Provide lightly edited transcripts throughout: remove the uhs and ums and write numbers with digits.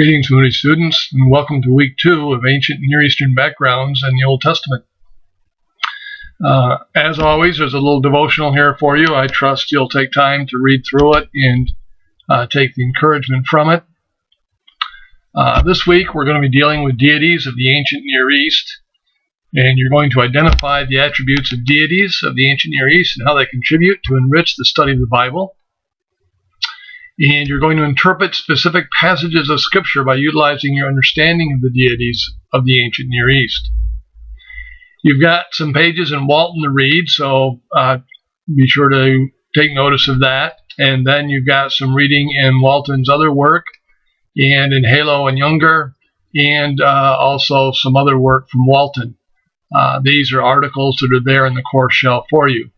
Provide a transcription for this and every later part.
Greetings, Moody students, and welcome to week 2 of Ancient Near Eastern Backgrounds in the Old Testament. As always, there's a little devotional here for you. I trust you'll take time to read through it and take the encouragement from it. This week, we're going to be dealing with deities of the ancient Near East, and you're going to identify the attributes of deities of the ancient Near East and how they contribute to enrich the study of the Bible. And you're going to interpret specific passages of Scripture by utilizing your understanding of the deities of the ancient Near East. You've got some pages in Walton to read, so be sure to take notice of that. And then you've got some reading in Walton's other work, and in Halo and Younger, and also some other work from Walton. These are articles that are there in the course shelf for you.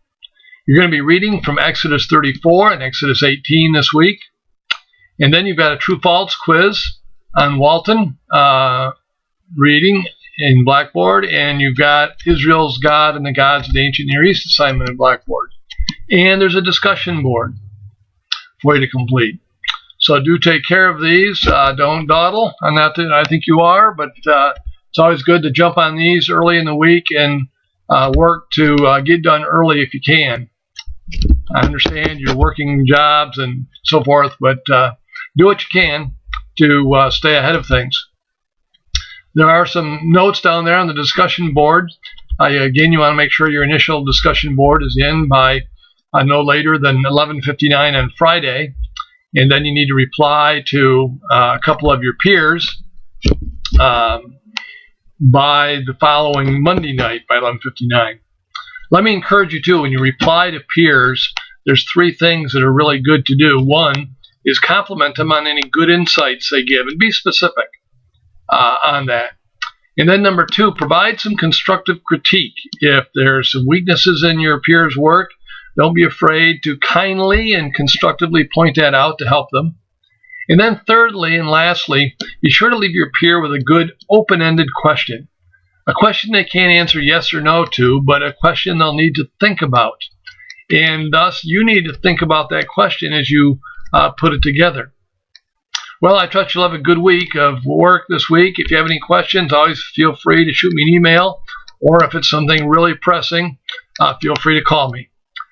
You're going to be reading from Exodus 34 and Exodus 18 this week. And then you've got a true-false quiz on Walton reading in Blackboard. And you've got Israel's God and the Gods of the Ancient Near East assignment in Blackboard. And there's a discussion board for you to complete. So do take care of these. Don't dawdle. I'm not that I think you are, but it's always good to jump on these early in the week and work to get done early if you can. I understand you're working jobs and so forth, but do what you can to stay ahead of things. There are some notes down there on the discussion board. Again, you want to make sure your initial discussion board is in by no later than 11:59 on Friday, and then you need to reply to a couple of your peers by the following Monday night by 11:59. Let me encourage you too, when you reply to peers, there's 3 things that are really good to do. One is compliment them on any good insights they give, and be specific on that. And then number 2, provide some constructive critique. If there's some weaknesses in your peers' work, don't be afraid to kindly and constructively point that out to help them. And then thirdly and lastly, be sure to leave your peer with a good open-ended question. A question they can't answer yes or no to, but a question they'll need to think about. And thus, you need to think about that question as you put it together. Well, I trust you'll have a good week of work this week. If you have any questions, always feel free to shoot me an email, or if it's something really pressing, feel free to call me.